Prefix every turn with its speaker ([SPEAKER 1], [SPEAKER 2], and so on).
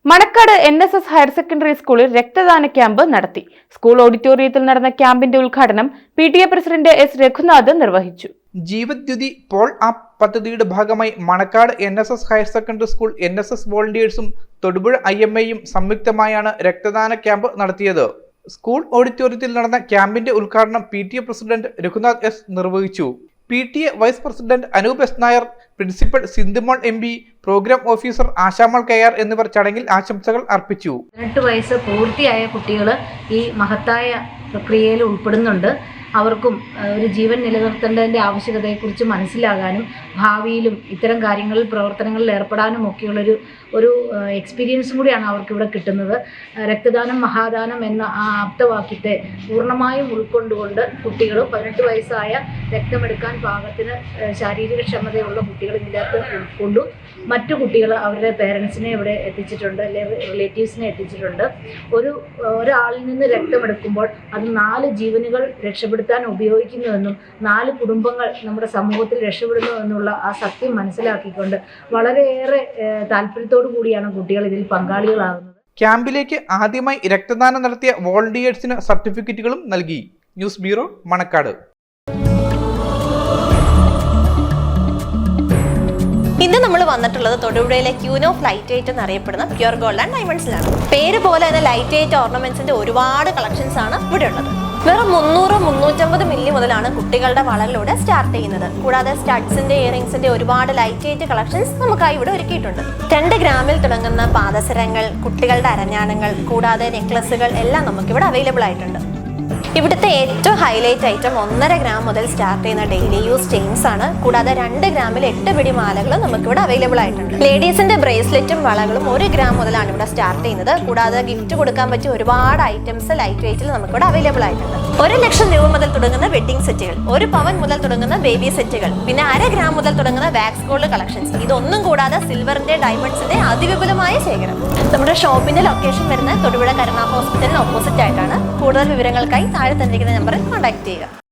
[SPEAKER 1] Manacaud NSS higher secondary സ്കൂളിൽ രക്തദാന camp നടത്തി. സ്കൂൾ ഓഡിറ്റോറിയത്തിൽ നടന്ന ക്യാമ്പിന്റെ ഉദ്ഘാടനം PTA പ്രസിഡന്റ് S. രഘുനാഥ് നിർവഹിച്ചു.
[SPEAKER 2] ജീവദ്യുതി പോൾ ആപ്പ് പദ്ധതിയുടെ ഭാഗമായി Manakkad NSS higher secondary school NSS വോളണ്ടിയേഴ്സും തൊടുപുഴ IMAയും സംയുക്തമായാണ് രക്തദാന ക്യാമ്പ് നടത്തിയത്. സ്കൂൾ ഓഡിറ്റോറിയത്തിൽ നടന്ന ക്യാമ്പിന്റെ ഉദ്ഘാടനം PTA പ്രസിഡന്റ് രഘുനാഥ് S. നിർവഹിച്ചു. PTA vice president Anoop S. Nair, principal Sindhumol MP, program officer Ashamol KR എന്നിവർ ചടങ്ങിൽ ആശംസകൾ അർപ്പിച്ചു.
[SPEAKER 3] 18 വയസ്സ് പൂർത്തിയായ കുട്ടികൾ ഈ മഹത്തായ പ്രക്രിയയിൽ ഉൾപ്പെടുന്നുണ്ട്. അവർക്കും ഒരു ജീവൻ നിലനിർത്തേണ്ടതിൻ്റെ ആവശ്യകതയെക്കുറിച്ച് മനസ്സിലാകാനും ഭാവിയിലും ഇത്തരം കാര്യങ്ങളിൽ പ്രവർത്തനങ്ങളിൽ ഏർപ്പെടാനും ഒക്കെയുള്ളൊരു എക്സ്പീരിയൻസും കൂടിയാണ് അവർക്കിവിടെ കിട്ടുന്നത്. രക്തദാനം മഹാദാനം എന്ന ആ ആപ്തവാക്യത്തെ പൂർണ്ണമായും ഉൾക്കൊണ്ടുകൊണ്ട് കുട്ടികൾ 18 വയസ്സായ രക്തമെടുക്കാൻ പാകത്തിന് ശാരീരിക ക്ഷമതയുള്ള കുട്ടികൾ ഇതിനകത്ത് ഉൾക്കൊണ്ടു മറ്റു കുട്ടികൾ അവരുടെ പേരൻസിനെ ഇവിടെ എത്തിച്ചിട്ടുണ്ട്, അല്ലെങ്കിൽ റിലേറ്റീവ്സിനെ എത്തിച്ചിട്ടുണ്ട്. ഒരാളിൽ നിന്ന് രക്തമെടുക്കുമ്പോൾ അത് 4 ജീവനുകൾ രക്ഷപ്പെടുത്താൻ ഉപയോഗിക്കുന്നുവെന്നും 4 കുടുംബങ്ങൾ നമ്മുടെ സമൂഹത്തിൽ രക്ഷപ്പെടുന്നു എന്നുള്ള ആ സത്യം മനസ്സിലാക്കിക്കൊണ്ട് വളരെയേറെ താല്പര്യത്തോടു കൂടിയാണ് കുട്ടികൾ ഇതിൽ പങ്കാളികളാകുന്നത്.
[SPEAKER 2] ക്യാമ്പിലേക്ക് ആദ്യമായി രക്തദാനം നടത്തിയ വോളണ്ടിയേഴ്സിന് സർട്ടിഫിക്കറ്റുകളും നൽകി. News bureau, Manakkad.
[SPEAKER 4] ഇന്ന് നമ്മൾ വന്നിട്ടുള്ളത് തൊടുപുഴയിലെ ക്യൂൻ ഓഫ് ലൈറ്റ് വെയിറ്റ് എന്നറിയപ്പെടുന്ന പ്യുർ ഗോൾഡ് ആൻഡ് ഡയമണ്ട്സിലാണ്. പേര് പോലെ തന്നെ ലൈറ്റ് വെയിറ്റ് ഓർണമെന്റ്സിന്റെ ഒരുപാട് കളക്ഷൻസ് ആണ് ഇവിടെ ഉള്ളത്. വെറും 300-350 മില്ലി മുതലാണ് കുട്ടികളുടെ വളകളിലൂടെ സ്റ്റാർട്ട് ചെയ്യുന്നത്. കൂടാതെ സ്റ്റഡ്സിന്റെ ഇയറിംഗ്സിന്റെ ഒരുപാട് ലൈറ്റ് വെയിറ്റ് കളക്ഷൻസ് നമുക്കായി ഇവിടെ ഒരുക്കിയിട്ടുണ്ട്. 2 ഗ്രാമിൽ തുടങ്ങുന്ന പാദസരങ്ങൾ, കുട്ടികളുടെ അരഞ്ഞാണങ്ങൾ, കൂടാതെ നെക്ലസുകൾ എല്ലാം നമുക്കിവിടെ അവൈലബിൾ ആയിട്ടുണ്ട്. ഇവിടുത്തെ ഏറ്റവും ഹൈലൈറ്റ് ഐറ്റം 1.5 ഗ്രാം മുതൽ സ്റ്റാർട്ട് ചെയ്യുന്ന ഡെയിലി യൂസ് ചെയിൻസ് ആണ്. കൂടാതെ 2 ഗ്രാമിൽ 8 പിടി മാലകളും നമുക്കിവിടെ അവൈലബിൾ ആയിട്ടുണ്ട്. ലേഡീസിന്റെ ബ്രേസ്ലെറ്റും വളകളും 1 ഗ്രാം മുതലാണ് ഇവിടെ സ്റ്റാർട്ട് ചെയ്യുന്നത്. കൂടാതെ ഗിഫ്റ്റ് കൊടുക്കാൻ പറ്റിയ ഒരുപാട് ഐറ്റംസ് ലൈറ്റ് വെയിറ്റിൽ നമുക്കിവിടെ അവൈലബിൾ ആയിട്ടുണ്ട്. 1 ലക്ഷം രൂപ മുതൽ തുടങ്ങുന്ന വെഡിങ് സെറ്റുകൾ, 1 പവൻ മുതൽ തുടങ്ങുന്ന ബേബി സെറ്റുകൾ, പിന്നെ 1/2 ഗ്രാം മുതൽ തുടങ്ങുന്ന വാക്സ് ഗോൾഡ് കളക്ഷൻസ്, ഇതൊന്നും കൂടാതെ സിൽവറിന്റെ ഡയമണ്ട്സിന്റെ അതിവിപുലമായ ശേഖരം. നമ്മുടെ ഷോപ്പിന്റെ ലൊക്കേഷൻ വരുന്നത് തൊടുപുഴ കരുണ ഹോസ്പിറ്റലിന് ഓപ്പോസിറ്റ് ആയിട്ടാണ്. കൂടുതൽ വിവരങ്ങൾക്കായി താഴെ തന്നിരിക്കുന്ന നമ്പറിൽ കോൺടാക്ട് ചെയ്യുക.